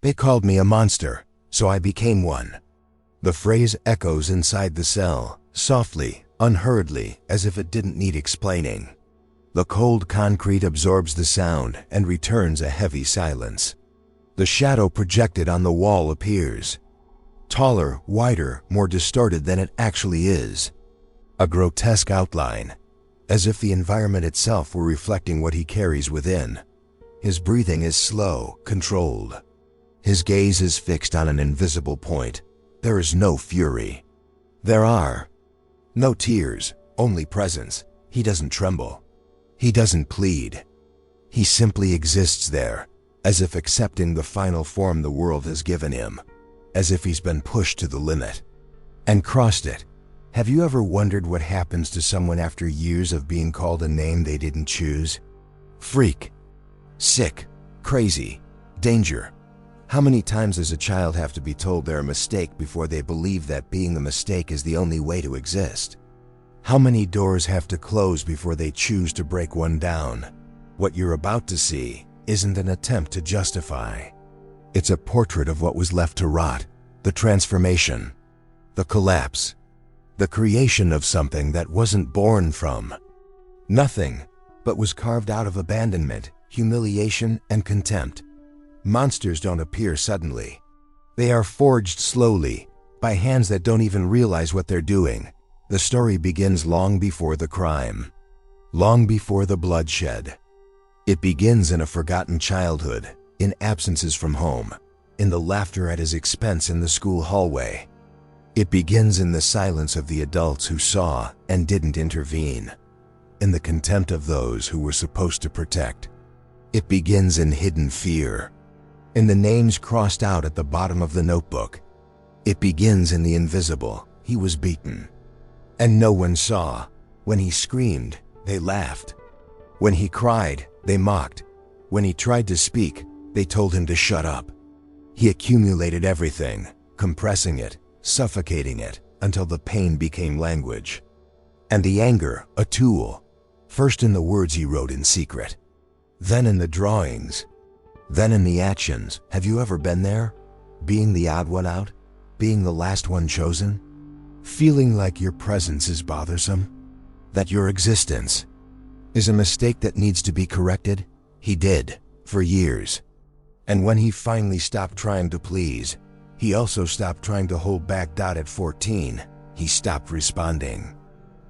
They called me a monster, so I became one. The phrase echoes inside the cell, softly, unhurriedly, as if it didn't need explaining. The cold concrete absorbs the sound and returns a heavy silence. The shadow projected on the wall appears. Taller, wider, more distorted than it actually is. A grotesque outline, as if the environment itself were reflecting what he carries within. His breathing is slow, controlled. His gaze is fixed on an invisible point. There is no fury. There are no tears, only presence. He doesn't tremble. He doesn't plead. He simply exists there, as if accepting the final form the world has given him, as if he's been pushed to the limit and crossed it. Have you ever wondered what happens to someone after years of being called a name they didn't choose? Freak, sick, crazy, danger. How many times does a child have to be told they're a mistake before they believe that being a mistake is the only way to exist? How many doors have to close before they choose to break one down? What you're about to see isn't an attempt to justify. It's a portrait of what was left to rot, the transformation, the collapse, the creation of something that wasn't born from nothing, but was carved out of abandonment, humiliation, and contempt. Monsters don't appear suddenly. They are forged slowly, by hands that don't even realize what they're doing. The story begins long before the crime, long before the bloodshed. It begins in a forgotten childhood, in absences from home, in the laughter at his expense in the school hallway. It begins in the silence of the adults who saw and didn't intervene, in the contempt of those who were supposed to protect. It begins in hidden fear, in the names crossed out at the bottom of the notebook. It begins in the invisible. He was beaten, and no one saw. When he screamed, they laughed. When he cried, they mocked. When he tried to speak, they told him to shut up. He accumulated everything, compressing it, suffocating it, until the pain became language, and the anger a tool, first in the words he wrote in secret, then in the drawings, then in the actions. Have you ever been there? Being the odd one out? Being the last one chosen? Feeling like your presence is bothersome? That your existence is a mistake that needs to be corrected? He did, for years. And when he finally stopped trying to please, he also stopped trying to hold back. At 14, he stopped responding.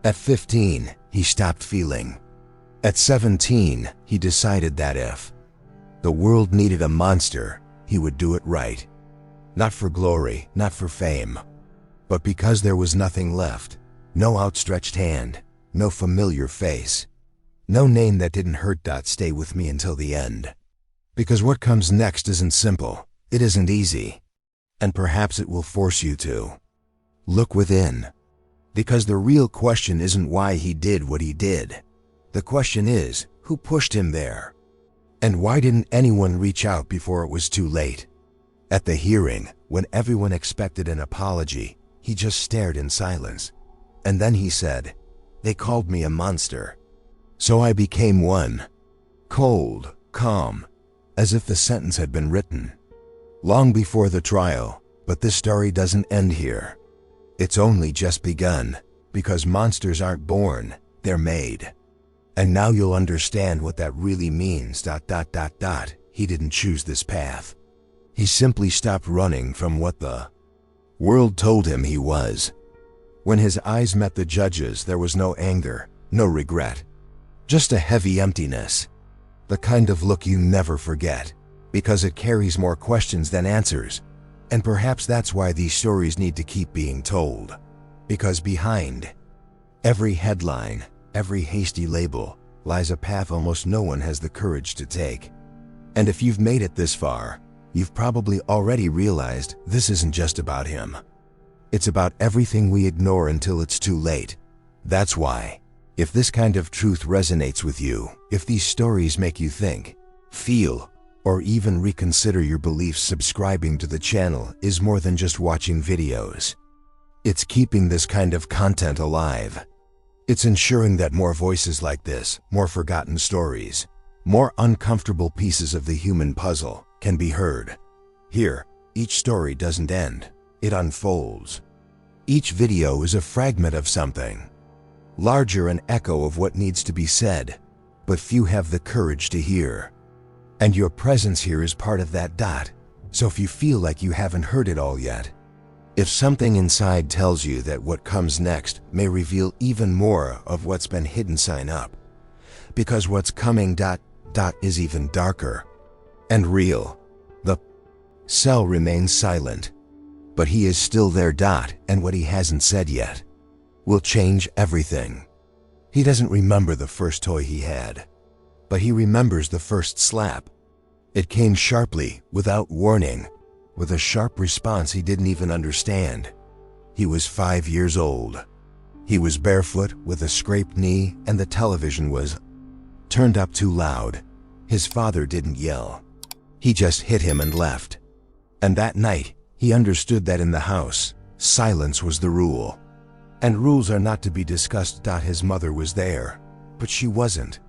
At 15, he stopped feeling. At 17, he decided that if the world needed a monster, he would do it right. Not for glory, not for fame, but because there was nothing left. No outstretched hand, no familiar face, no name that didn't hurt. Stay with me until the end. Because what comes next isn't simple, it isn't easy, and perhaps it will force you to look within. Because the real question isn't why he did what he did. The question is, who pushed him there? And why didn't anyone reach out before it was too late? At the hearing, when everyone expected an apology, he just stared in silence. And then he said, "They called me a monster, so I became one." Cold, calm, as if the sentence had been written long before the trial. But this story doesn't end here. It's only just begun, because monsters aren't born, they're made. And now you'll understand what that really means. He didn't choose this path. He simply stopped running from what the world told him he was. When his eyes met the judges, there was no anger, no regret, just a heavy emptiness. The kind of look you never forget, because it carries more questions than answers. And perhaps that's why these stories need to keep being told. Because behind every headline, every hasty label, lies a path almost no one has the courage to take. And if you've made it this far, you've probably already realized this isn't just about him. It's about everything we ignore until it's too late. That's why, if this kind of truth resonates with you, if these stories make you think, feel, or even reconsider your beliefs, subscribing to the channel is more than just watching videos. It's keeping this kind of content alive. It's ensuring that more voices like this, more forgotten stories, more uncomfortable pieces of the human puzzle can be heard. Here, each story doesn't end, it unfolds. Each video is a fragment of something, larger, an echo of what needs to be said, but few have the courage to hear. And your presence here is part of that dot, so if you feel like you haven't heard it all yet, if something inside tells you that what comes next may reveal even more of what's been hidden, sign up. Because what's coming is even darker and real. The cell remains silent, but he is still there, and what he hasn't said yet will change everything. He doesn't remember the first toy he had, but he remembers the first slap. It came sharply, without warning, with a sharp response he didn't even understand. He was 5 years old. He was barefoot with a scraped knee, and the television was turned up too loud. His father didn't yell. He just hit him and left. And that night, he understood that in the house, silence was the rule. And rules are not to be discussed. His mother was there, but she wasn't.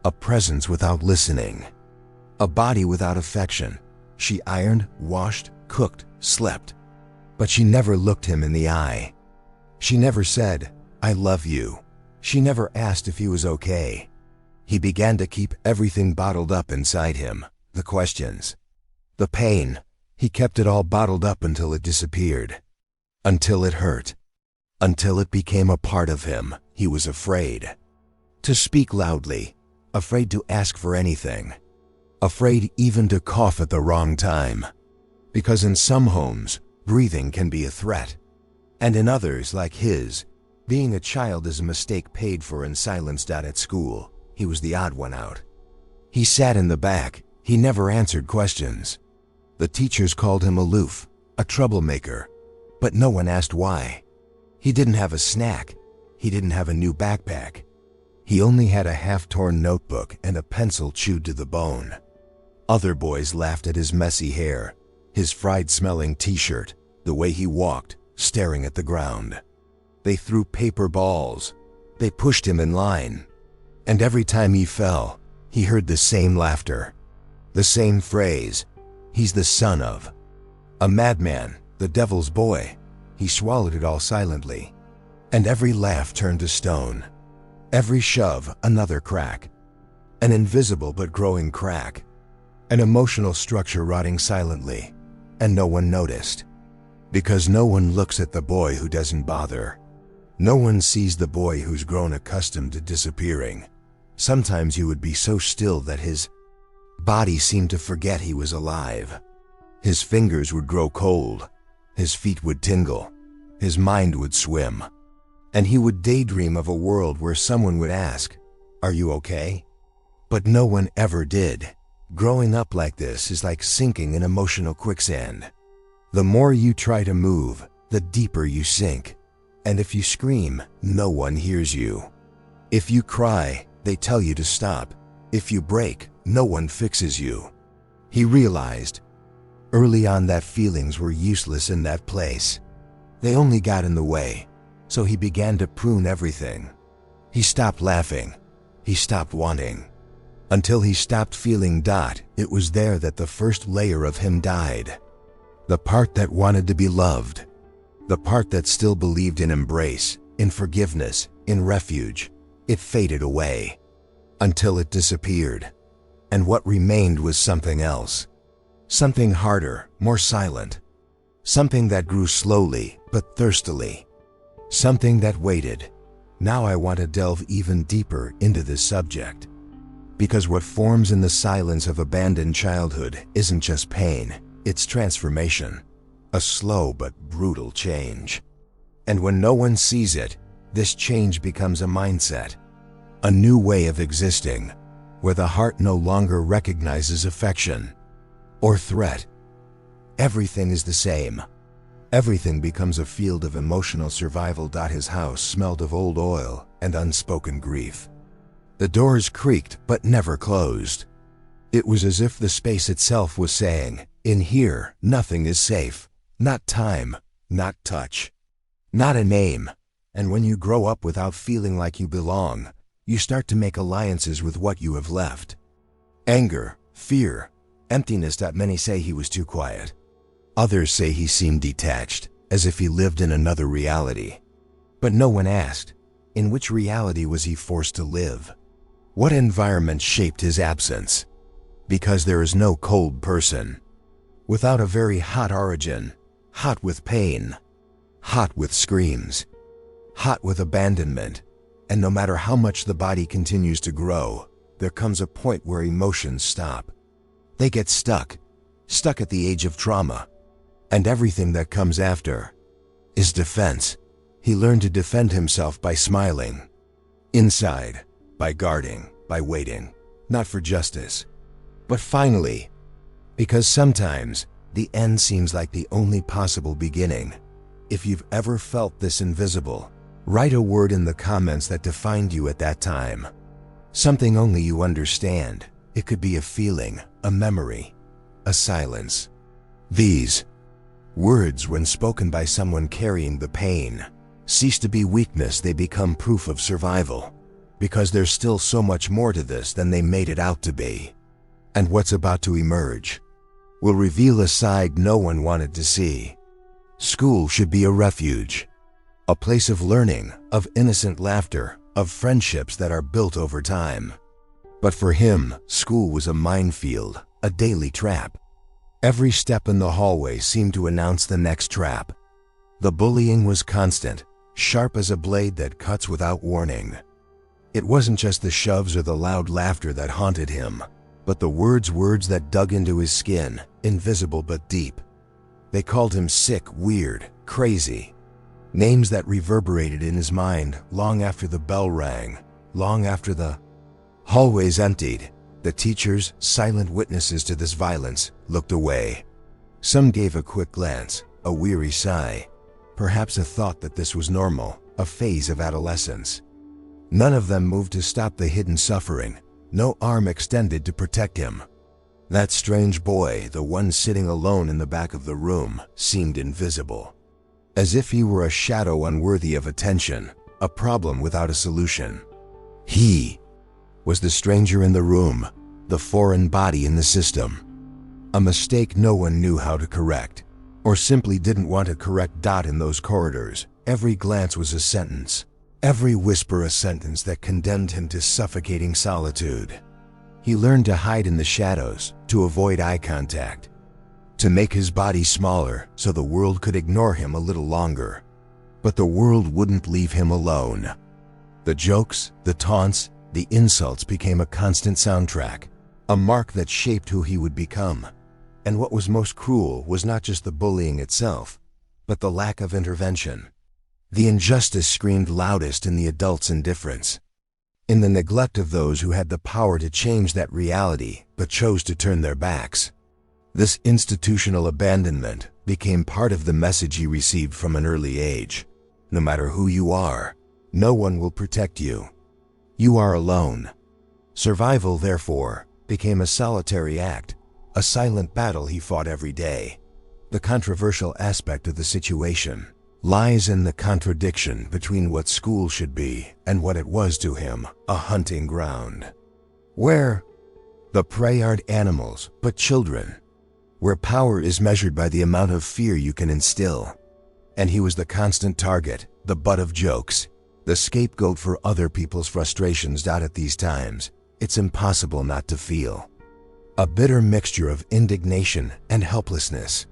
A presence without listening. A body without affection. She ironed, washed, cooked, slept. But she never looked him in the eye. She never said, "I love you." She never asked if he was okay. He began to keep everything bottled up inside him. The questions, the pain. He kept it all bottled up until it disappeared. Until it hurt. Until it became a part of him. He was afraid to speak loudly. Afraid to ask for anything. Afraid even to cough at the wrong time. Because in some homes, breathing can be a threat. And in others, like his, being a child is a mistake paid for and silenced. At school, he was the odd one out. He sat in the back. He never answered questions. The teachers called him aloof, a troublemaker, but no one asked why. He didn't have a snack. He didn't have a new backpack. He only had a half-torn notebook and a pencil chewed to the bone. Other boys laughed at his messy hair, his fried-smelling t-shirt, the way he walked, staring at the ground. They threw paper balls. They pushed him in line. And every time he fell, he heard the same laughter. The same phrase, "He's the son of a madman, the devil's boy." He swallowed it all silently. And every laugh turned to stone. Every shove, another crack. An invisible but growing crack. An emotional structure rotting silently. And no one noticed. Because no one looks at the boy who doesn't bother. No one sees the boy who's grown accustomed to disappearing. Sometimes he would be so still that his body seemed to forget he was alive. His fingers would grow cold. His feet would tingle. His mind would swim. And he would daydream of a world where someone would ask, "Are you okay?" But no one ever did. Growing up like this is like sinking in emotional quicksand. The more you try to move, the deeper you sink. And if you scream, no one hears you. If you cry, they tell you to stop. If you break, no one fixes you. He realized early on that feelings were useless in that place. They only got in the way, so he began to prune everything. He stopped laughing. He stopped wanting. Until he stopped feeling. It was there that the first layer of him died. The part that wanted to be loved. The part that still believed in embrace, in forgiveness, in refuge. It faded away. Until it disappeared. And what remained was something else. Something harder, more silent. Something that grew slowly, but thirstily. Something that waited. Now I want to delve even deeper into this subject. Because what forms in the silence of abandoned childhood isn't just pain, it's transformation. A slow but brutal change. And when no one sees it, this change becomes a mindset. A new way of existing, where the heart no longer recognizes affection or threat. Everything is the same. Everything becomes a field of emotional survival. His house smelled of old oil and unspoken grief. The doors creaked but never closed. It was as if the space itself was saying, "In here, nothing is safe. Not time, not touch, not a name." And when you grow up without feeling like you belong, you start to make alliances with what you have left. Anger, fear, emptiness. Many say he was too quiet. Others say he seemed detached, as if he lived in another reality. But no one asked, in which reality was he forced to live? What environment shaped his absence? Because there is no cold person without a very hot origin, hot with pain, hot with screams, hot with abandonment. And no matter how much the body continues to grow, there comes a point where emotions stop. They get stuck at the age of trauma. And everything that comes after is defense. He learned to defend himself by smiling. Inside, by guarding, by waiting, not for justice, but finally, because sometimes the end seems like the only possible beginning. If you've ever felt this invisible, write a word in the comments that defined you at that time. Something only you understand. It could be a feeling, a memory, a silence. These words, when spoken by someone carrying the pain, cease to be weakness. They become proof of survival. Because there's still so much more to this than they made it out to be. And what's about to emerge will reveal a side no one wanted to see. School should be a refuge, a place of learning, of innocent laughter, of friendships that are built over time. But for him, school was a minefield, a daily trap. Every step in the hallway seemed to announce the next trap. The bullying was constant, sharp as a blade that cuts without warning. It wasn't just the shoves or the loud laughter that haunted him, but the words that dug into his skin, invisible but deep. They called him sick, weird, crazy. Names that reverberated in his mind long after the bell rang, long after the hallways emptied. The teachers, silent witnesses to this violence, looked away. Some gave a quick glance, a weary sigh, perhaps a thought that this was normal, a phase of adolescence. None of them moved to stop the hidden suffering, no arm extended to protect him. That strange boy, the one sitting alone in the back of the room, seemed invisible. As if he were a shadow unworthy of attention, a problem without a solution. He was the stranger in the room, the foreign body in the system. A mistake no one knew how to correct, or simply didn't want to correct. In those corridors, every glance was a sentence. Every whisper a sentence that condemned him to suffocating solitude. He learned to hide in the shadows, to avoid eye contact, to make his body smaller so the world could ignore him a little longer. But the world wouldn't leave him alone. The jokes, the taunts, the insults became a constant soundtrack, a mark that shaped who he would become. And what was most cruel was not just the bullying itself, but the lack of intervention. The injustice screamed loudest in the adults' indifference, in the neglect of those who had the power to change that reality but chose to turn their backs. This institutional abandonment became part of the message he received from an early age. No matter who you are, no one will protect you. You are alone. Survival, therefore, became a solitary act, a silent battle he fought every day. The controversial aspect of the situation lies in the contradiction between what school should be and what it was to him, a hunting ground. Where the prey aren't animals, but children. Where power is measured by the amount of fear you can instill. And he was the constant target, the butt of jokes, the scapegoat for other people's frustrations. At these times, it's impossible not to feel a bitter mixture of indignation and helplessness.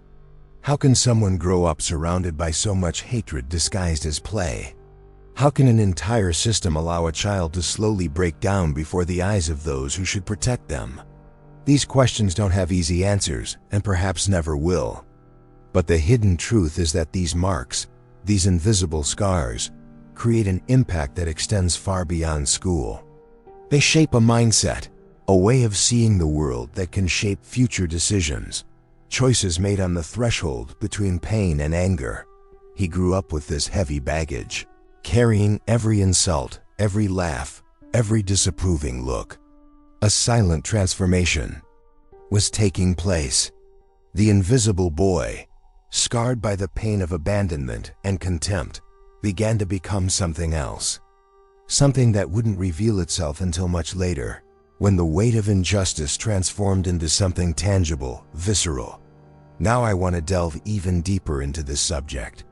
How can someone grow up surrounded by so much hatred disguised as play? How can an entire system allow a child to slowly break down before the eyes of those who should protect them? These questions don't have easy answers, and perhaps never will. But the hidden truth is that these marks, these invisible scars, create an impact that extends far beyond school. They shape a mindset, a way of seeing the world that can shape future decisions. Choices made on the threshold between pain and anger. He grew up with this heavy baggage, carrying every insult, every laugh, every disapproving look. A silent transformation was taking place. The invisible boy, scarred by the pain of abandonment and contempt, began to become something else. Something that wouldn't reveal itself until much later, when the weight of injustice transformed into something tangible, visceral. Now I want to delve even deeper into this subject,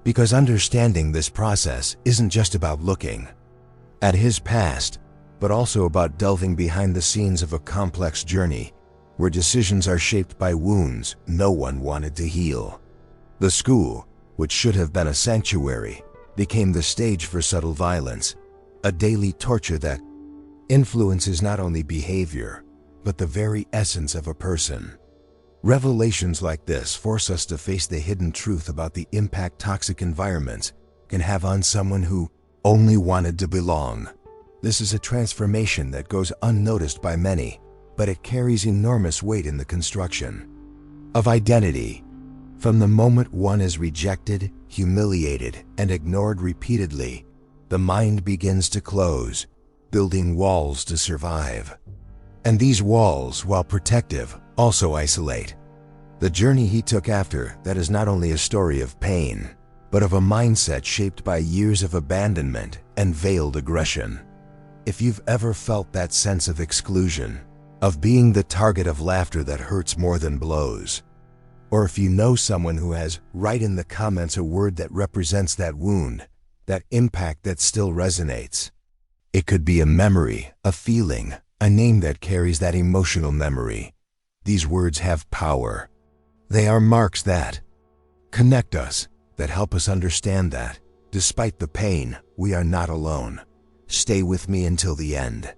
because understanding this process isn't just about looking at his past, but also about delving behind the scenes of a complex journey where decisions are shaped by wounds no one wanted to heal. The school, which should have been a sanctuary, became the stage for subtle violence, a daily torture that influences not only behavior, but the very essence of a person. Revelations like this force us to face the hidden truth about the impact toxic environments can have on someone who only wanted to belong. This is a transformation that goes unnoticed by many, but it carries enormous weight in the construction of identity. From the moment one is rejected, humiliated, and ignored repeatedly, the mind begins to close, building walls to survive. And these walls, while protective, also isolate. The journey he took after that is not only a story of pain, but of a mindset shaped by years of abandonment and veiled aggression. If you've ever felt that sense of exclusion, of being the target of laughter that hurts more than blows, or if you know someone who has, write in the comments a word that represents that wound, that impact that still resonates. It could be a memory, a feeling, a name that carries that emotional memory. These words have power. They are marks that connect us, that help us understand that, despite the pain, we are not alone. Stay with me until the end,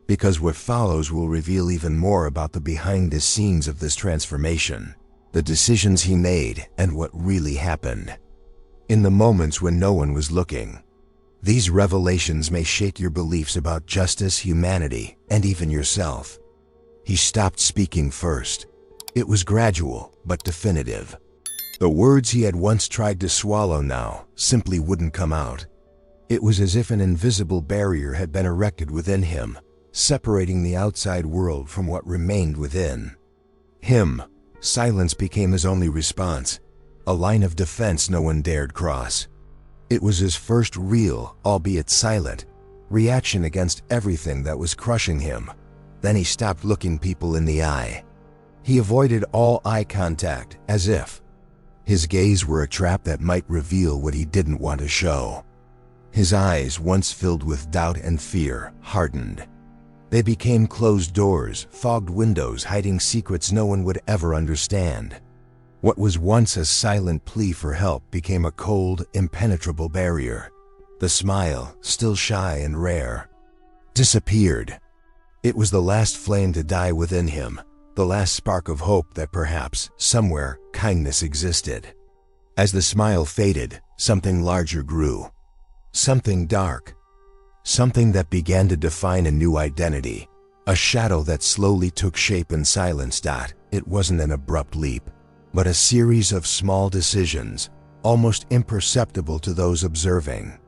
because what follows will reveal even more about the behind the scenes of this transformation, the decisions he made, and what really happened. In the moments when no one was looking, these revelations may shake your beliefs about justice, humanity, and even yourself. He stopped speaking first. It was gradual, but definitive. The words he had once tried to swallow now simply wouldn't come out. It was as if an invisible barrier had been erected within him, separating the outside world from what remained within him. Silence became his only response, a line of defense no one dared cross. It was his first real, albeit silent, reaction against everything that was crushing him. Then he stopped looking people in the eye. He avoided all eye contact, as if his gaze were a trap that might reveal what he didn't want to show. His eyes, once filled with doubt and fear, hardened. They became closed doors, fogged windows hiding secrets no one would ever understand. What was once a silent plea for help became a cold, impenetrable barrier. The smile, still shy and rare, disappeared. It was the last flame to die within him, the last spark of hope that perhaps, somewhere, kindness existed. As the smile faded, something larger grew. Something dark. Something that began to define a new identity. A shadow that slowly took shape in silence. It wasn't an abrupt leap, but a series of small decisions, almost imperceptible to those observing.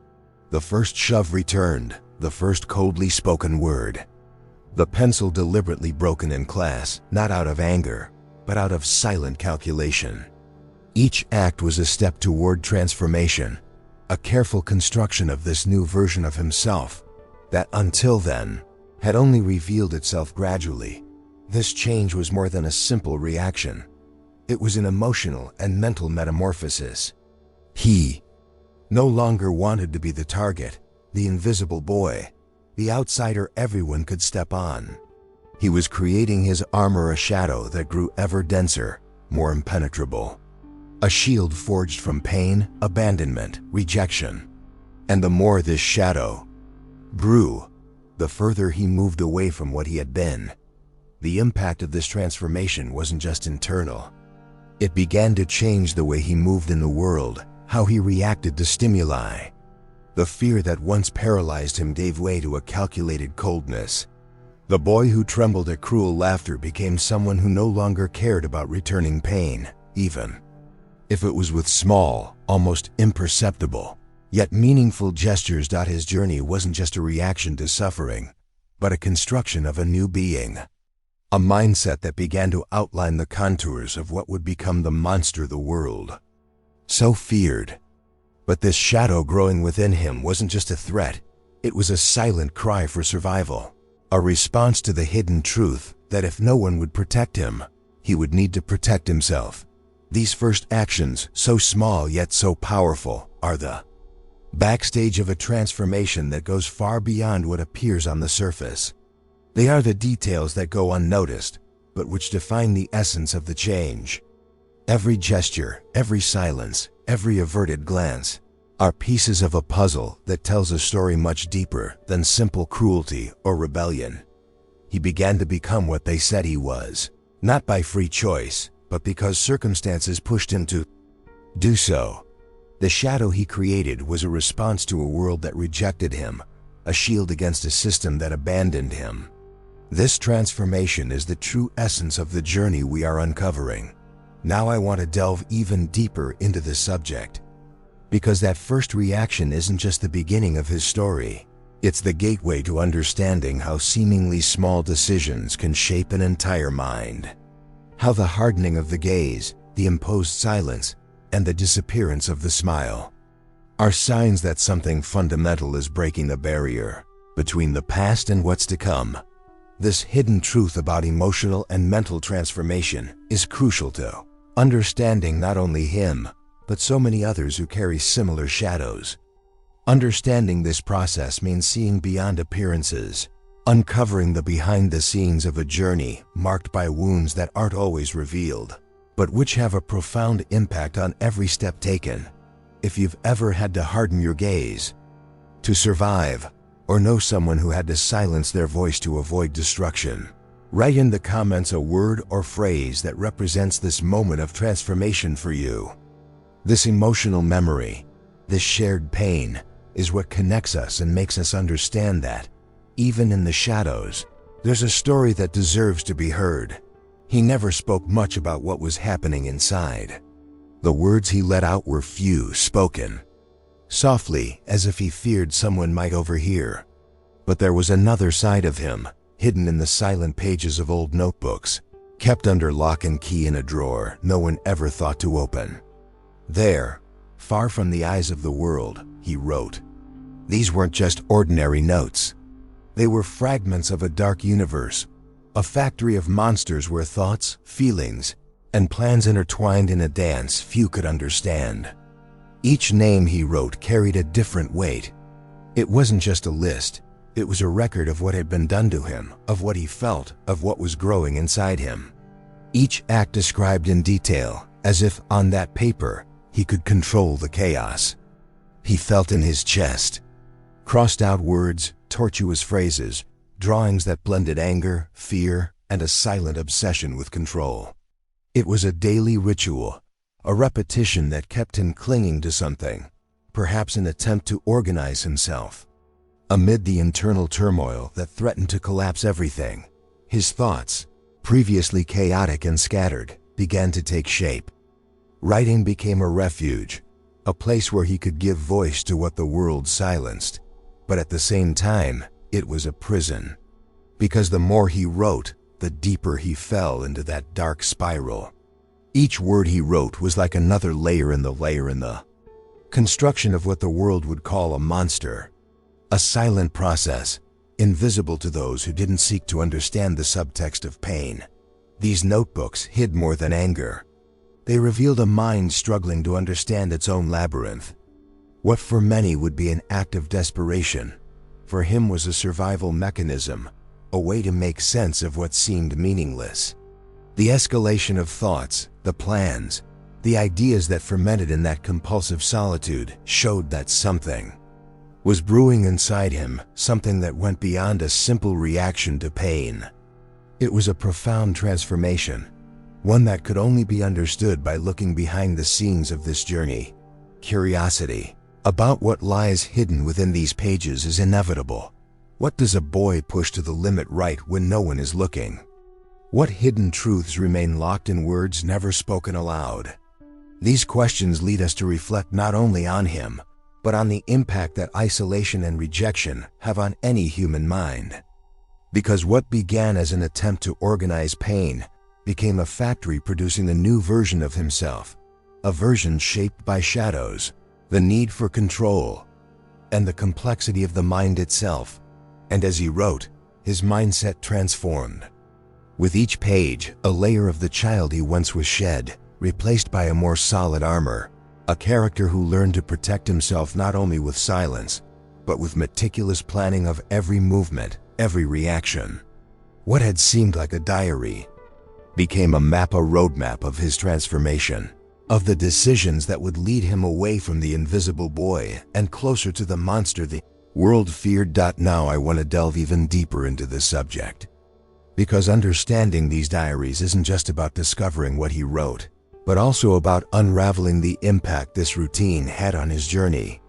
The first shove returned, the first coldly spoken word. The pencil deliberately broken in class, not out of anger, but out of silent calculation. Each act was a step toward transformation, a careful construction of this new version of himself that, until then, had only revealed itself gradually. This change was more than a simple reaction. It was an emotional and mental metamorphosis. He no longer wanted to be the target, the invisible boy, the outsider everyone could step on. He was creating his armor, a shadow that grew ever denser, more impenetrable. A shield forged from pain, abandonment, rejection. And the more this shadow grew, the further he moved away from what he had been. The impact of this transformation wasn't just internal. It began to change the way he moved in the world, how he reacted to stimuli. The fear that once paralyzed him gave way to a calculated coldness. The boy who trembled at cruel laughter became someone who no longer cared about returning pain, even if it was with small, almost imperceptible, yet meaningful gestures. His journey wasn't just a reaction to suffering, but a construction of a new being. A mindset that began to outline the contours of what would become the monster the world so feared. But this shadow growing within him wasn't just a threat, it was a silent cry for survival, a response to the hidden truth that if no one would protect him, he would need to protect himself. These first actions, so small yet so powerful, are the backstage of a transformation that goes far beyond what appears on the surface. They are the details that go unnoticed, but which define the essence of the change. Every gesture, every silence, every averted glance are pieces of a puzzle that tells a story much deeper than simple cruelty or rebellion. He began to become what they said he was, not by free choice, but because circumstances pushed him to do so. The shadow he created was a response to a world that rejected him, a shield against a system that abandoned him. This transformation is the true essence of the journey we are uncovering. Now I want to delve even deeper into the subject, because that first reaction isn't just the beginning of his story. It's the gateway to understanding how seemingly small decisions can shape an entire mind. How the hardening of the gaze, the imposed silence, and the disappearance of the smile are signs that something fundamental is breaking the barrier between the past and what's to come. This hidden truth about emotional and mental transformation is crucial to understanding not only him, but so many others who carry similar shadows. Understanding this process means seeing beyond appearances, uncovering the behind-the-scenes of a journey marked by wounds that aren't always revealed, but which have a profound impact on every step taken. If you've ever had to harden your gaze to survive, or know someone who had to silence their voice to avoid destruction, write in the comments a word or phrase that represents this moment of transformation for you. This emotional memory, this shared pain, is what connects us and makes us understand that, even in the shadows, there's a story that deserves to be heard. He never spoke much about what was happening inside. The words he let out were few, spoken softly, as if he feared someone might overhear. But there was another side of him, hidden in the silent pages of old notebooks, kept under lock and key in a drawer no one ever thought to open. There, far from the eyes of the world, he wrote. These weren't just ordinary notes. They were fragments of a dark universe, a factory of monsters where thoughts, feelings, and plans intertwined in a dance few could understand. Each name he wrote carried a different weight. It wasn't just a list, it was a record of what had been done to him, of what he felt, of what was growing inside him. Each act described in detail, as if on that paper he could control the chaos. He felt in his chest crossed out words, tortuous phrases, drawings that blended anger, fear, and a silent obsession with control. It was a daily ritual, a repetition that kept him clinging to something, perhaps an attempt to organize himself. Amid the internal turmoil that threatened to collapse everything, his thoughts, previously chaotic and scattered, began to take shape. Writing became a refuge, a place where he could give voice to what the world silenced. But at the same time, it was a prison. Because the more he wrote, the deeper he fell into that dark spiral. Each word he wrote was like another layer in the construction of what the world would call a monster. A silent process, invisible to those who didn't seek to understand the subtext of pain. These notebooks hid more than anger. They revealed a mind struggling to understand its own labyrinth. What for many would be an act of desperation, for him was a survival mechanism, a way to make sense of what seemed meaningless. The escalation of thoughts, the plans, the ideas that fermented in that compulsive solitude showed that something was brewing inside him, something that went beyond a simple reaction to pain. It was a profound transformation, one that could only be understood by looking behind the scenes of this journey. Curiosity about what lies hidden within these pages is inevitable. What does a boy push to the limit write when no one is looking? What hidden truths remain locked in words never spoken aloud? These questions lead us to reflect not only on him, but on the impact that isolation and rejection have on any human mind. Because what began as an attempt to organize pain became a factory producing a new version of himself, a version shaped by shadows, the need for control, and the complexity of the mind itself. And as he wrote, his mindset transformed. With each page, a layer of the child he once was shed, replaced by a more solid armor, a character who learned to protect himself not only with silence, but with meticulous planning of every movement, every reaction. What had seemed like a diary became a roadmap of his transformation, of the decisions that would lead him away from the invisible boy and closer to the monster the world feared. Now I want to delve even deeper into this subject, because understanding these diaries isn't just about discovering what he wrote, but also about unraveling the impact this routine had on his journey.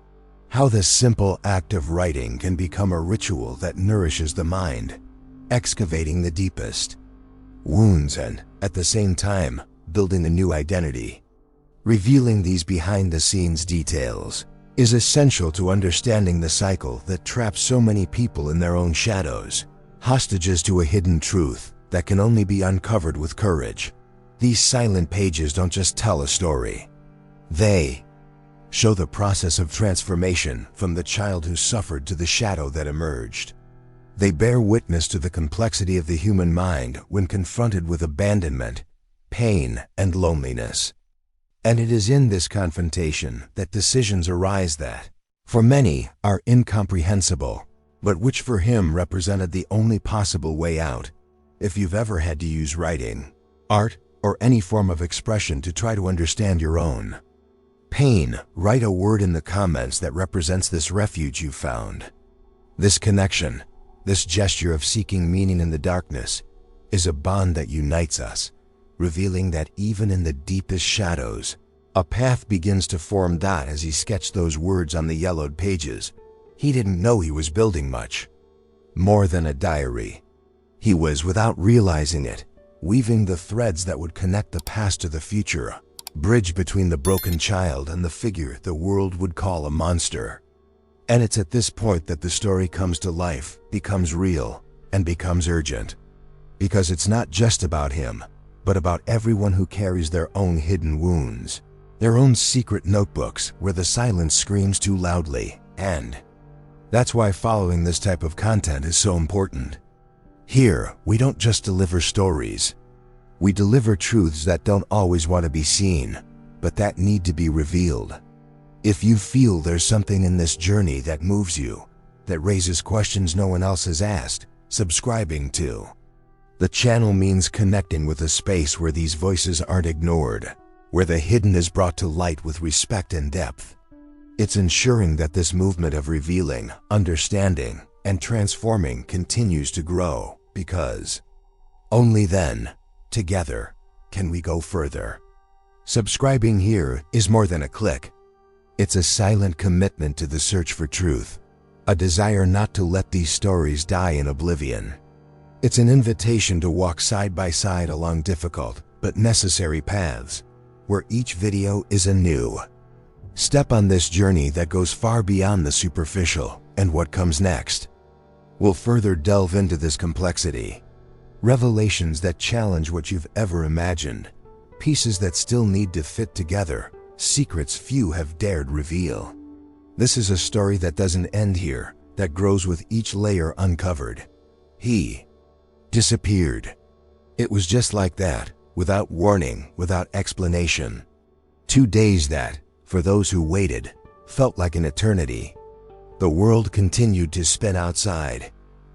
How this simple act of writing can become a ritual that nourishes the mind, excavating the deepest wounds and, at the same time, building a new identity. Revealing these behind-the-scenes details is essential to understanding the cycle that traps so many people in their own shadows, hostages to a hidden truth that can only be uncovered with courage. These silent pages don't just tell a story. They show the process of transformation from the child who suffered to the shadow that emerged. They bear witness to the complexity of the human mind when confronted with abandonment, pain, and loneliness. And it is in this confrontation that decisions arise that, for many, are incomprehensible, but which for him represented the only possible way out. If you've ever had to use writing, art, or any form of expression to try to understand your own pain, write a word in the comments that represents this refuge you found. This connection, this gesture of seeking meaning in the darkness, is a bond that unites us, revealing that even in the deepest shadows, a path begins to form. As he sketched those words on the yellowed pages, he didn't know he was building much more than a diary. He was, without realizing it, weaving the threads that would connect the past to the future, bridge between the broken child and the figure the world would call a monster. And it's at this point that the story comes to life, becomes real, and becomes urgent. Because it's not just about him, but about everyone who carries their own hidden wounds, their own secret notebooks where the silence screams too loudly. And that's why following this type of content is so important. Here, we don't just deliver stories. We deliver truths that don't always want to be seen, but that need to be revealed. If you feel there's something in this journey that moves you, that raises questions no one else has asked, subscribing to the channel means connecting with a space where these voices aren't ignored, where the hidden is brought to light with respect and depth. It's ensuring that this movement of revealing, understanding, and transforming continues to grow, because only then, together, can we go further. Subscribing here is more than a click. It's a silent commitment to the search for truth, a desire not to let these stories die in oblivion. It's an invitation to walk side by side along difficult but necessary paths, where each video is a new step on this journey that goes far beyond the superficial. And what comes next will further delve into this complexity. Revelations that challenge what you've ever imagined, pieces that still need to fit together, secrets few have dared reveal. This is a story that doesn't end here, that grows with each layer uncovered. He disappeared. It was just like that, without warning, without explanation. 2 days that, for those who waited, felt like an eternity. The world continued to spin outside.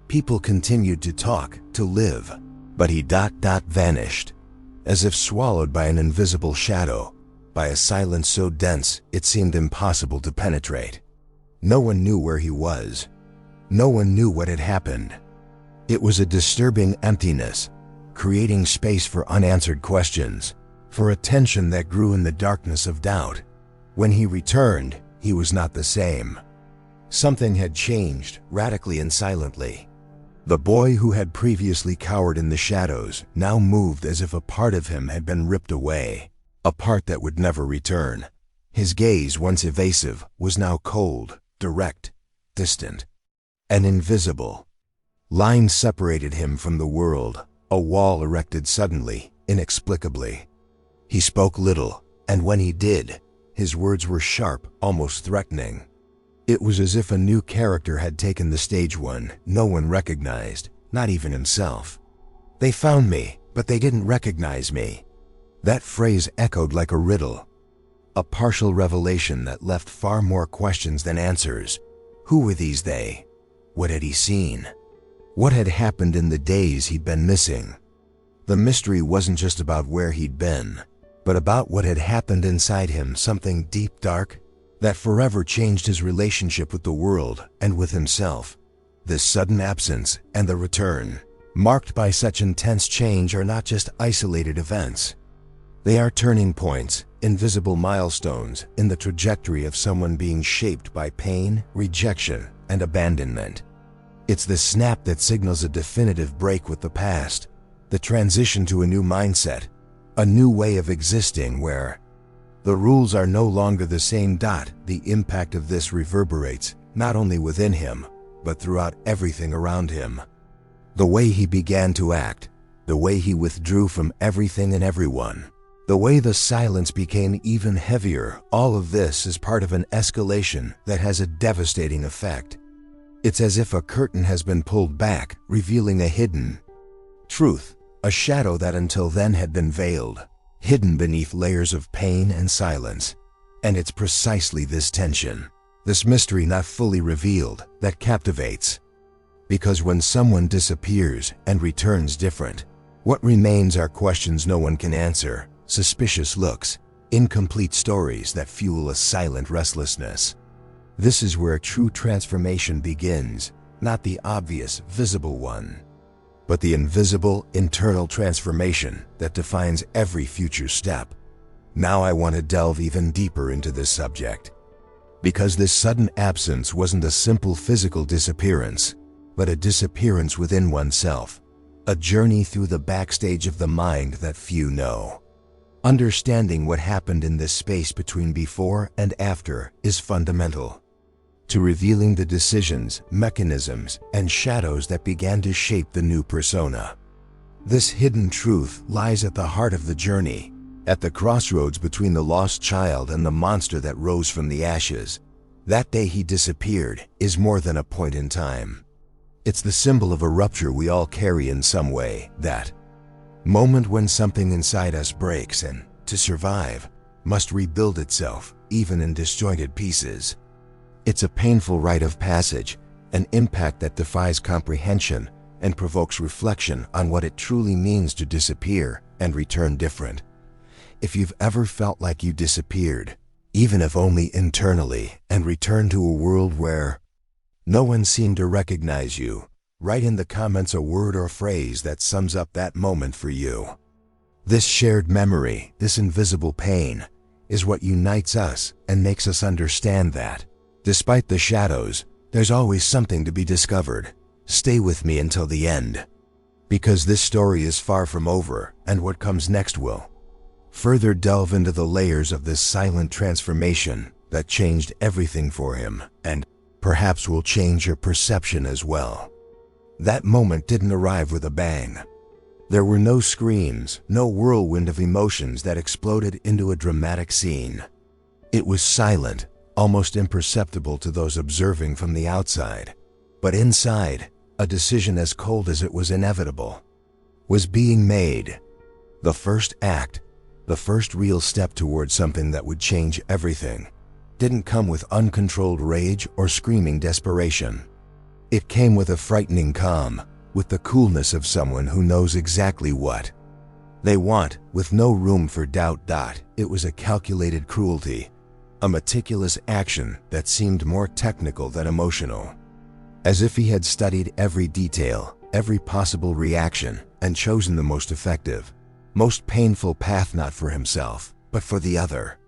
People continued to talk, to live, but he vanished, as if swallowed by an invisible shadow, by a silence so dense it seemed impossible to penetrate. No one knew where he was. No one knew what had happened. It was a disturbing emptiness, creating space for unanswered questions, for a tension that grew in the darkness of doubt. When he returned, he was not the same. Something had changed, radically and silently. The boy who had previously cowered in the shadows now moved as if a part of him had been ripped away, a part that would never return. His gaze, once evasive, was now cold, direct, distant, and invisible. Lines separated him from the world, a wall erected suddenly, inexplicably. He spoke little, and when he did, his words were sharp, almost threatening. It was as if a new character had taken the stage, one no one recognized, not even himself. They found me, but they didn't recognize me. That phrase echoed like a riddle, a partial revelation that left far more questions than answers. Who were these they? What had he seen? What had happened in the days he'd been missing? The mystery wasn't just about where he'd been, but about what had happened inside him, something deep, dark, that forever changed his relationship with the world and with himself. This sudden absence and the return, marked by such intense change, are not just isolated events. They are turning points, invisible milestones in the trajectory of someone being shaped by pain, rejection, and abandonment. It's the snap that signals a definitive break with the past, the transition to a new mindset, a new way of existing where the rules are no longer the same. The impact of this reverberates not only within him, but throughout everything around him. The way he began to act, the way he withdrew from everything and everyone, the way the silence became even heavier, all of this is part of an escalation that has a devastating effect. It's as if a curtain has been pulled back, revealing a hidden truth, a shadow that until then had been veiled, hidden beneath layers of pain and silence. And it's precisely this tension, this mystery not fully revealed, that captivates. Because when someone disappears and returns different, what remains are questions no one can answer, suspicious looks, incomplete stories that fuel a silent restlessness. This is where true transformation begins, not the obvious, visible one, but the invisible, internal transformation that defines every future step. Now I want to delve even deeper into this subject, because this sudden absence wasn't a simple physical disappearance, but a disappearance within oneself, a journey through the backstage of the mind that few know. Understanding what happened in this space between before and after is fundamental to revealing the decisions, mechanisms, and shadows that began to shape the new persona. This hidden truth lies at the heart of the journey, at the crossroads between the lost child and the monster that rose from the ashes. That day he disappeared is more than a point in time. It's the symbol of a rupture we all carry in some way, that moment when something inside us breaks and, to survive, must rebuild itself, even in disjointed pieces. It's a painful rite of passage, an impact that defies comprehension and provokes reflection on what it truly means to disappear and return different. If you've ever felt like you disappeared, even if only internally, and returned to a world where no one seemed to recognize you, write in the comments a word or phrase that sums up that moment for you. This shared memory, this invisible pain, is what unites us and makes us understand that, despite the shadows, there's always something to be discovered. Stay with me until the end, because this story is far from over, and what comes next will further delve into the layers of this silent transformation that changed everything for him, and perhaps will change your perception as well. That moment didn't arrive with a bang. There were no screams, no whirlwind of emotions that exploded into a dramatic scene. It was silent, almost imperceptible to those observing from the outside. But inside, a decision as cold as it was inevitable was being made. The first act, the first real step towards something that would change everything, didn't come with uncontrolled rage or screaming desperation. It came with a frightening calm, with the coolness of someone who knows exactly what they want, with no room for doubt. It was a calculated cruelty, a meticulous action that seemed more technical than emotional, as if he had studied every detail, every possible reaction, and chosen the most effective, most painful path, not for himself, but for the other.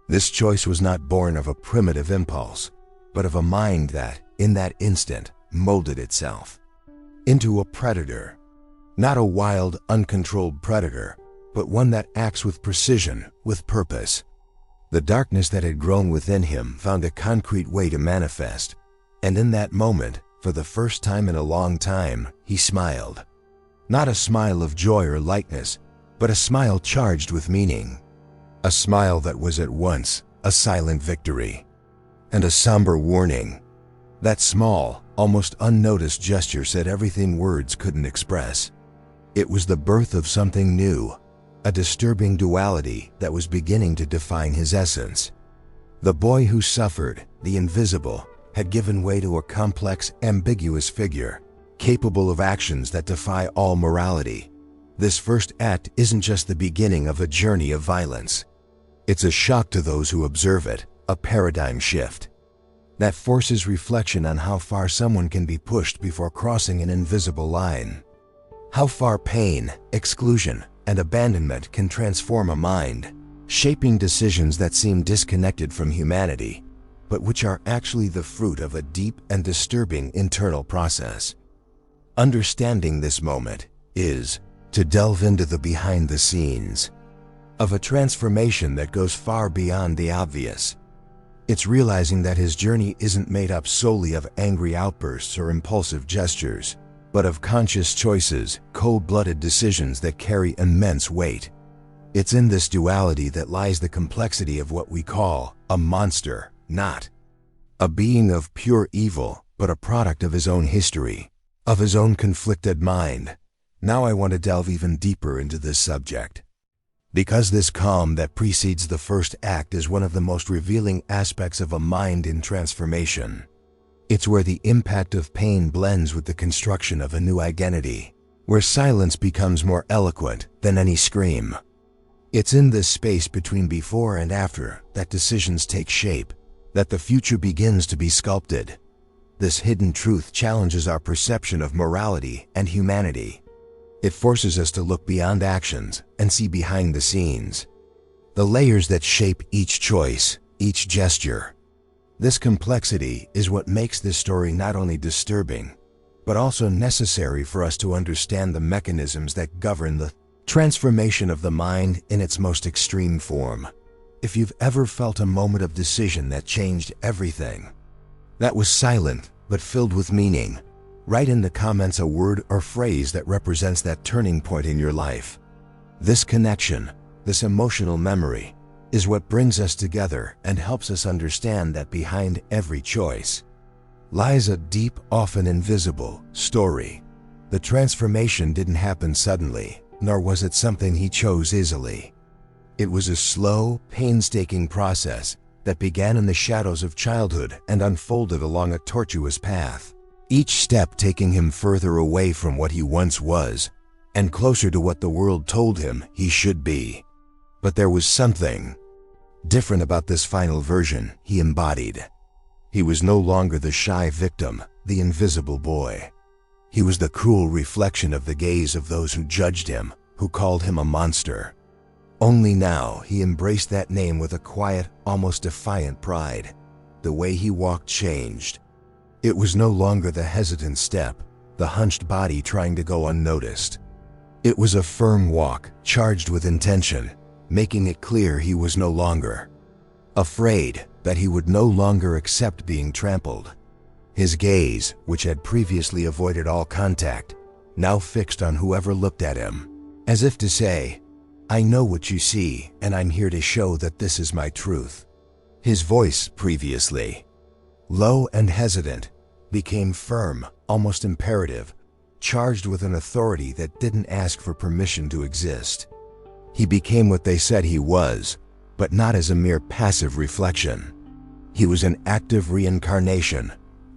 This choice was not born of a primitive impulse, but of a mind that, in that instant, molded itself into a predator. Not a wild, uncontrolled predator, but one that acts with precision, with purpose. The darkness that had grown within him found a concrete way to manifest, and in that moment, for the first time in a long time, he smiled. Not a smile of joy or lightness, but a smile charged with meaning. A smile that was at once a silent victory and a somber warning. That small, almost unnoticed gesture said everything words couldn't express. It was the birth of something new, a disturbing duality that was beginning to define his essence. The boy who suffered, the invisible, had given way to a complex, ambiguous figure, capable of actions that defy all morality. This first act isn't just the beginning of a journey of violence. It's a shock to those who observe it, a paradigm shift that forces reflection on how far someone can be pushed before crossing an invisible line. How far pain, exclusion, and abandonment can transform a mind, shaping decisions that seem disconnected from humanity, but which are actually the fruit of a deep and disturbing internal process. Understanding this moment is to delve into the behind the scenes of a transformation that goes far beyond the obvious. It's realizing that his journey isn't made up solely of angry outbursts or impulsive gestures, but of conscious choices, cold-blooded decisions that carry immense weight. It's in this duality that lies the complexity of what we call a monster, not a being of pure evil, but a product of his own history, of his own conflicted mind. Now I want to delve even deeper into this subject, because this calm that precedes the first act is one of the most revealing aspects of a mind in transformation. It's where the impact of pain blends with the construction of a new identity, where silence becomes more eloquent than any scream. It's in this space between before and after that decisions take shape, that the future begins to be sculpted. This hidden truth challenges our perception of morality and humanity. It forces us to look beyond actions and see behind the scenes, the layers that shape each choice, each gesture. This complexity is what makes this story not only disturbing, but also necessary for us to understand the mechanisms that govern the transformation of the mind in its most extreme form. If you've ever felt a moment of decision that changed everything, that was silent but filled with meaning, write in the comments a word or phrase that represents that turning point in your life. This connection, this emotional memory, is what brings us together and helps us understand that behind every choice lies a deep, often invisible story. The transformation didn't happen suddenly, nor was it something he chose easily. It was a slow, painstaking process that began in the shadows of childhood and unfolded along a tortuous path, each step taking him further away from what he once was and closer to what the world told him he should be. But there was something different about this final version he embodied. He was no longer the shy victim, the invisible boy. He was the cruel reflection of the gaze of those who judged him, who called him a monster. Only now he embraced that name with a quiet, almost defiant pride. The way he walked changed. It was no longer the hesitant step, the hunched body trying to go unnoticed. It was a firm walk, charged with intention, making it clear he was no longer afraid, that he would no longer accept being trampled. His gaze, which had previously avoided all contact, now fixed on whoever looked at him, as if to say, "I know what you see, and I'm here to show that this is my truth." His voice, previously low and hesitant, became firm, almost imperative, charged with an authority that didn't ask for permission to exist. He became what they said he was, but not as a mere passive reflection. He was an active reincarnation,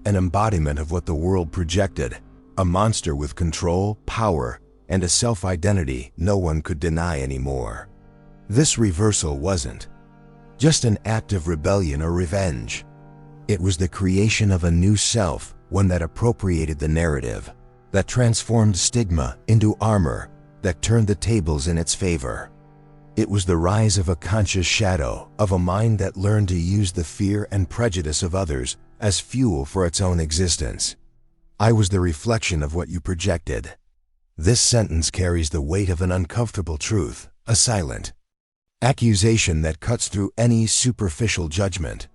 an embodiment of what the world projected, a monster with control, power, and a self-identity no one could deny anymore. This reversal wasn't just an act of rebellion or revenge. It was the creation of a new self, one that appropriated the narrative, that transformed stigma into armor, that turned the tables in its favor. It was the rise of a conscious shadow, of a mind that learned to use the fear and prejudice of others as fuel for its own existence. "I was the reflection of what you projected." This sentence carries the weight of an uncomfortable truth, a silent accusation that cuts through any superficial judgment.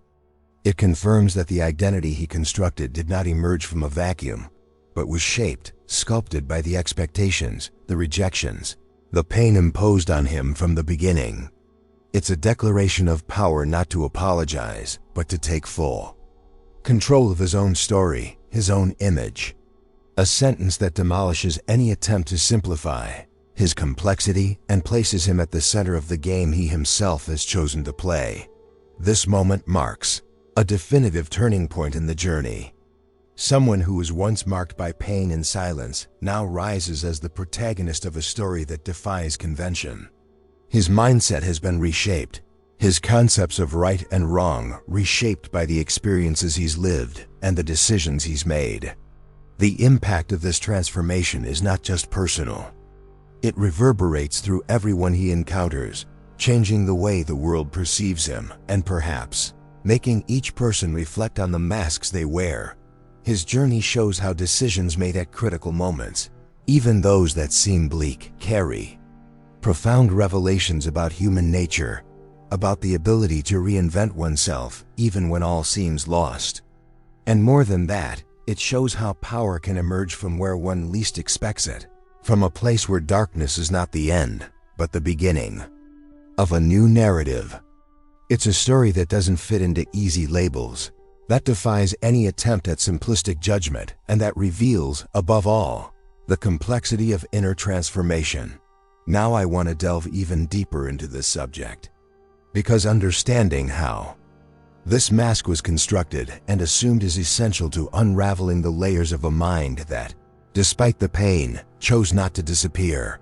It confirms that the identity he constructed did not emerge from a vacuum, but was shaped, sculpted by the expectations, the rejections, the pain imposed on him from the beginning. It's a declaration of power not to apologize, but to take full control of his own story, his own image. A sentence that demolishes any attempt to simplify his complexity and places him at the center of the game he himself has chosen to play. This moment marks a definitive turning point in the journey. Someone who was once marked by pain and silence now rises as the protagonist of a story that defies convention. His mindset has been reshaped, his concepts of right and wrong reshaped by the experiences he's lived and the decisions he's made. The impact of this transformation is not just personal. It reverberates through everyone he encounters, changing the way the world perceives him and perhaps making each person reflect on the masks they wear. His journey shows how decisions made at critical moments, even those that seem bleak, carry profound revelations about human nature, about the ability to reinvent oneself even when all seems lost. And more than that, it shows how power can emerge from where one least expects it, from a place where darkness is not the end, but the beginning of a new narrative. It's a story that doesn't fit into easy labels, that defies any attempt at simplistic judgment, and that reveals, above all, the complexity of inner transformation. Now I want to delve even deeper into this subject, because understanding how this mask was constructed and assumed is essential to unraveling the layers of a mind that, despite the pain, chose not to disappear.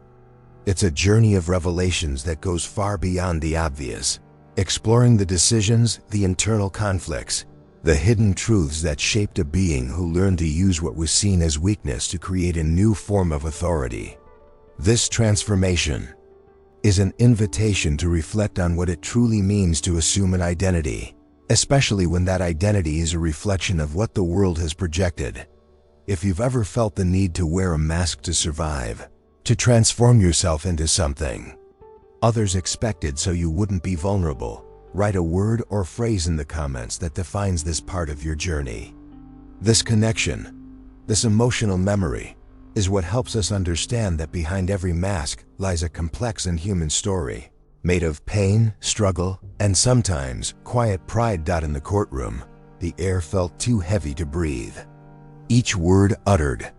It's a journey of revelations that goes far beyond the obvious, exploring the decisions, the internal conflicts, the hidden truths that shaped a being who learned to use what was seen as weakness to create a new form of authority. This transformation is an invitation to reflect on what it truly means to assume an identity, especially when that identity is a reflection of what the world has projected. If you've ever felt the need to wear a mask to survive, to transform yourself into something others expected so you wouldn't be vulnerable, write a word or phrase in the comments that defines this part of your journey. This connection, this emotional memory, is what helps us understand that behind every mask lies a complex and human story, made of pain, struggle, and sometimes quiet pride. In the courtroom, the air felt too heavy to breathe. Each word uttered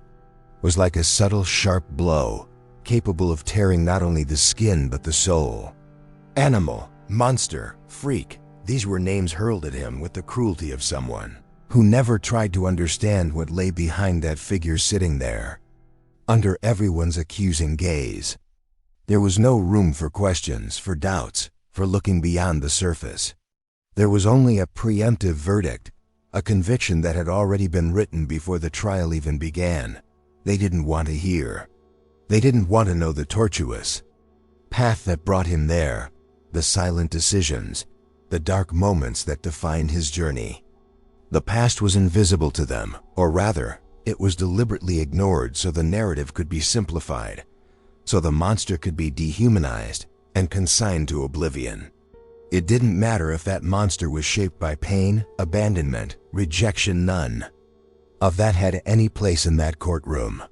was like a subtle, sharp blow, capable of tearing not only the skin but the soul. Animal, monster, freak, these were names hurled at him with the cruelty of someone who never tried to understand what lay behind that figure sitting there, under everyone's accusing gaze. There was no room for questions, for doubts, for looking beyond the surface. There was only a preemptive verdict, a conviction that had already been written before the trial even began. They didn't want to hear. They didn't want to know the tortuous path that brought him there, the silent decisions, the dark moments that defined his journey. The past was invisible to them, or rather, it was deliberately ignored so the narrative could be simplified, so the monster could be dehumanized and consigned to oblivion. It didn't matter if that monster was shaped by pain, abandonment, rejection. None of that had any place in that courtroom.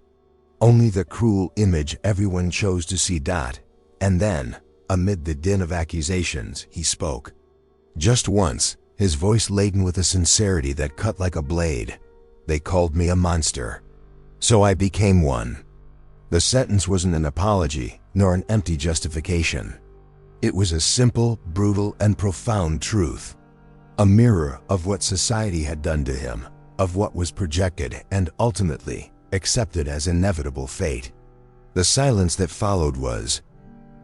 Only the cruel image everyone chose to see. And then, amid the din of accusations, he spoke. Just once, his voice laden with a sincerity that cut like a blade. They called me a monster, so I became one. The sentence wasn't an apology, nor an empty justification. It was a simple, brutal, and profound truth. A mirror of what society had done to him, of what was projected and ultimately accepted as inevitable fate. The silence that followed was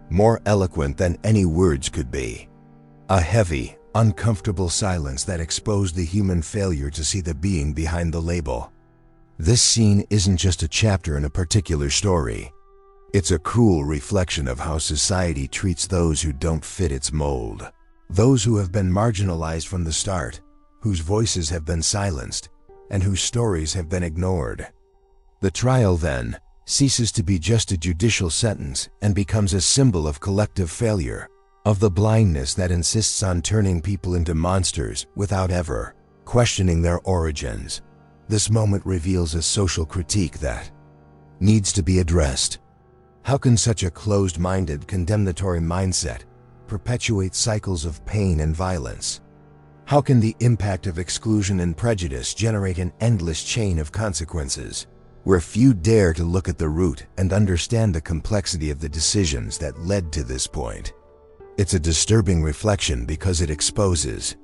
more eloquent than any words could be. A heavy, uncomfortable silence that exposed the human failure to see the being behind the label. This scene isn't just a chapter in a particular story. It's a cruel reflection of how society treats those who don't fit its mold, those who have been marginalized from the start, whose voices have been silenced, and whose stories have been ignored. The trial, then, ceases to be just a judicial sentence and becomes a symbol of collective failure, of the blindness that insists on turning people into monsters without ever questioning their origins. This moment reveals a social critique that needs to be addressed. How can such a closed-minded, condemnatory mindset perpetuate cycles of pain and violence? How can the impact of exclusion and prejudice generate an endless chain of consequences? where few dare to look at the root and understand the complexity of the decisions that led to this point. It's a disturbing reflection because it exposes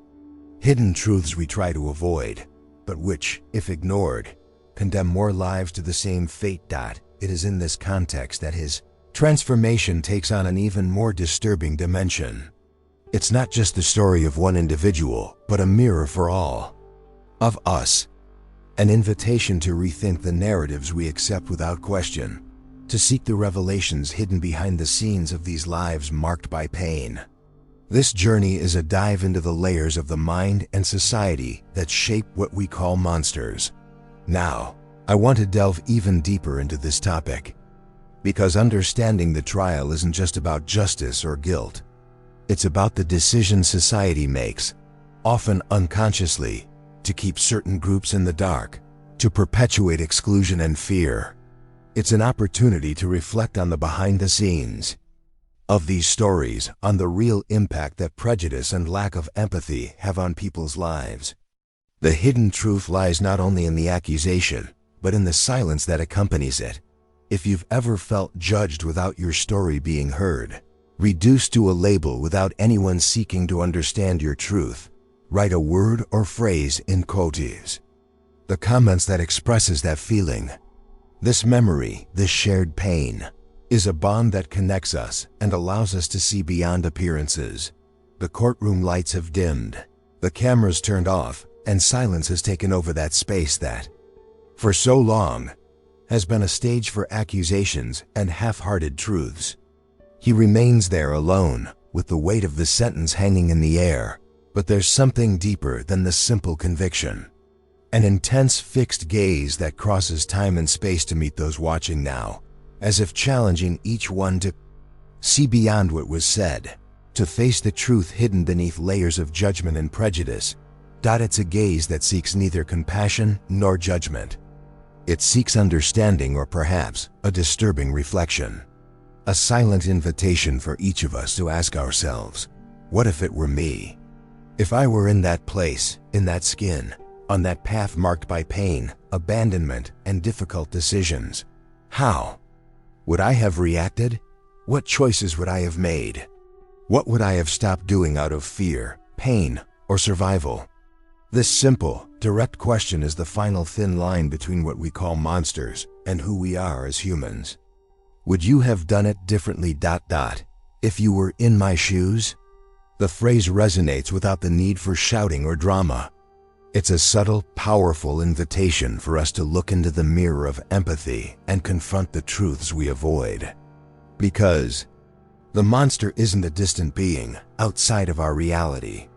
hidden truths we try to avoid, but which, if ignored, condemn more lives to the same fate. It is in this context that his transformation takes on an even more disturbing dimension. It's not just the story of one individual, but a mirror for all of us. An invitation to rethink the narratives we accept without question, to seek the revelations hidden behind the scenes of these lives marked by pain. This journey is a dive into the layers of the mind and society that shape what we call monsters. Now, I want to delve even deeper into this topic, because understanding the trial isn't just about justice or guilt. It's about the decisions society makes, often unconsciously, to keep certain groups in the dark, to perpetuate exclusion and fear. It's an opportunity to reflect on the behind the scenes of these stories, on the real impact that prejudice and lack of empathy have on people's lives. The hidden truth lies not only in the accusation, but in the silence that accompanies it. If you've ever felt judged without your story being heard, reduced to a label without anyone seeking to understand your truth, write a word or phrase in quotes. The comments that expresses that feeling. This memory, this shared pain, is a bond that connects us and allows us to see beyond appearances. The courtroom lights have dimmed, the cameras turned off, and silence has taken over that space that, for so long, has been a stage for accusations and half-hearted truths. He remains there alone, with the weight of the sentence hanging in the air. But there's something deeper than the simple conviction. An intense fixed gaze that crosses time and space to meet those watching now, as if challenging each one to see beyond what was said, to face the truth hidden beneath layers of judgment and prejudice. It's a gaze that seeks neither compassion nor judgment. It seeks understanding, or perhaps a disturbing reflection. A silent invitation for each of us to ask ourselves, what if it were me? If I were in that place, in that skin, on that path marked by pain, abandonment, and difficult decisions, how would I have reacted? What choices would I have made? What would I have stopped doing out of fear, pain, or survival? This simple, direct question is the final thin line between what we call monsters and who we are as humans. Would you have done it differently? If you were in my shoes? The phrase resonates without the need for shouting or drama. It's a subtle, powerful invitation for us to look into the mirror of empathy and confront the truths we avoid. Because the monster isn't a distant being outside of our reality.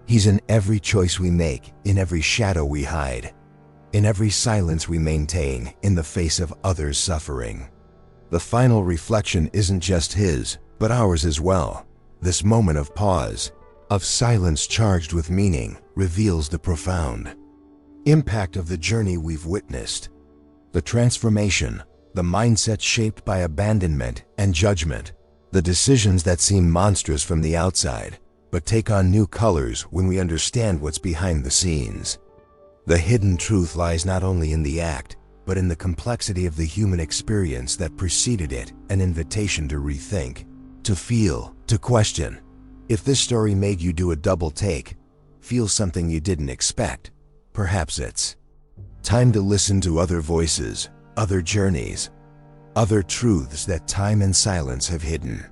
He's in every choice we make, in every shadow we hide, in every silence we maintain in the face of others' suffering. The final reflection isn't just his, but ours as well. This moment of pause, of silence charged with meaning, reveals the profound impact of the journey we've witnessed. The transformation, the mindset shaped by abandonment and judgment, the decisions that seem monstrous from the outside, but take on new colors when we understand what's behind the scenes. The hidden truth lies not only in the act, but in the complexity of the human experience that preceded it, an invitation to rethink, to feel, to question. If this story made you do a double take, feel something you didn't expect, perhaps it's time to listen to other voices, other journeys, other truths that time and silence have hidden.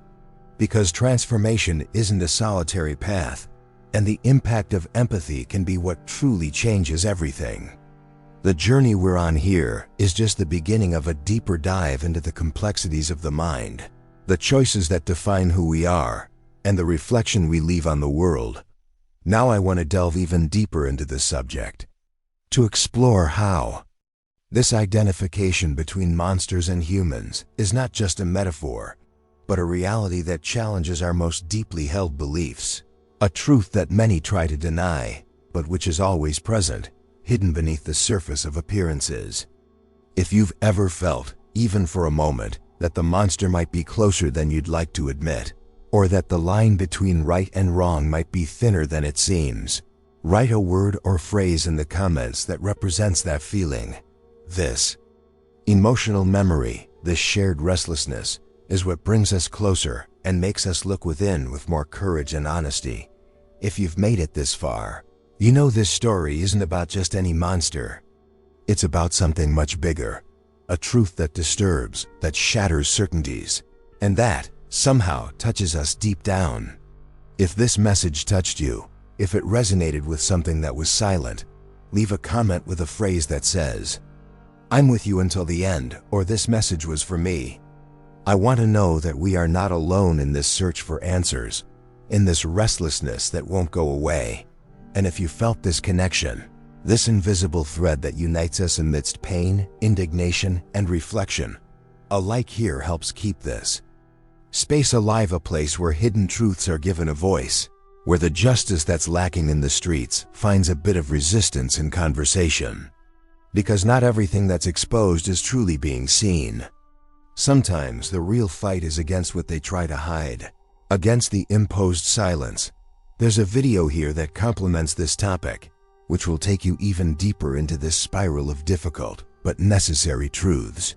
Because transformation isn't a solitary path, and the impact of empathy can be what truly changes everything. The journey we're on here is just the beginning of a deeper dive into the complexities of the mind, the choices that define who we are, and the reflection we leave on the world. Now I want to delve even deeper into this subject, to explore how this identification between monsters and humans is not just a metaphor, but a reality that challenges our most deeply held beliefs, a truth that many try to deny, but which is always present, hidden beneath the surface of appearances. If you've ever felt, even for a moment, that the monster might be closer than you'd like to admit, or that the line between right and wrong might be thinner than it seems, write a word or phrase in the comments that represents that feeling. This Emotional memory, this shared restlessness, is what brings us closer and makes us look within with more courage and honesty. If you've made it this far, you know this story isn't about just any monster. It's about something much bigger, a truth that disturbs, that shatters certainties, and that, somehow, touches us deep down. If this message touched you, if it resonated with something that was silent, leave a comment with a phrase that says, "I'm with you until the end," or "This message was for me." I want to know that we are not alone in this search for answers, in this restlessness that won't go away. And if you felt this connection, this invisible thread that unites us amidst pain, indignation, and reflection, a like here helps keep this space alive, a place where hidden truths are given a voice, where the justice that's lacking in the streets finds a bit of resistance in conversation. Because not everything that's exposed is truly being seen. Sometimes the real fight is against what they try to hide, against the imposed silence. There's a video here that complements this topic, which will take you even deeper into this spiral of difficult but necessary truths.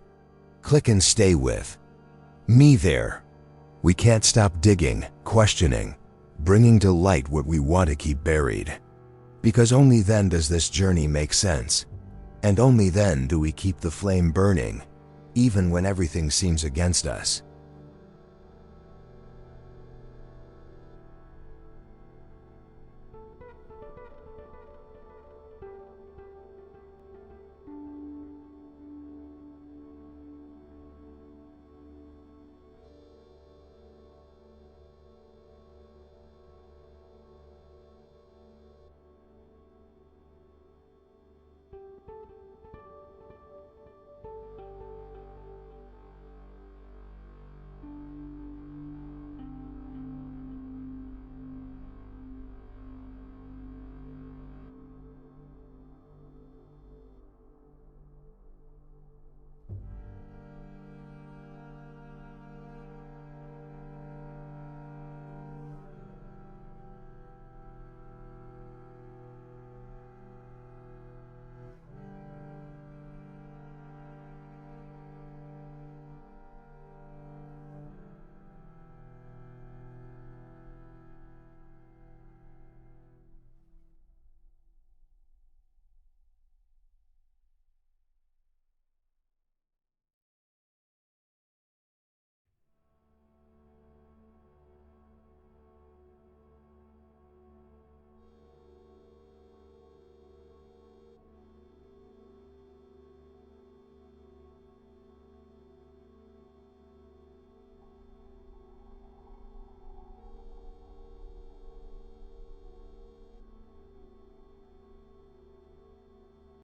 Click and stay with me there. We can't stop digging, questioning, bringing to light what we want to keep buried. Because only then does this journey make sense. And only then do we keep the flame burning, even when everything seems against us.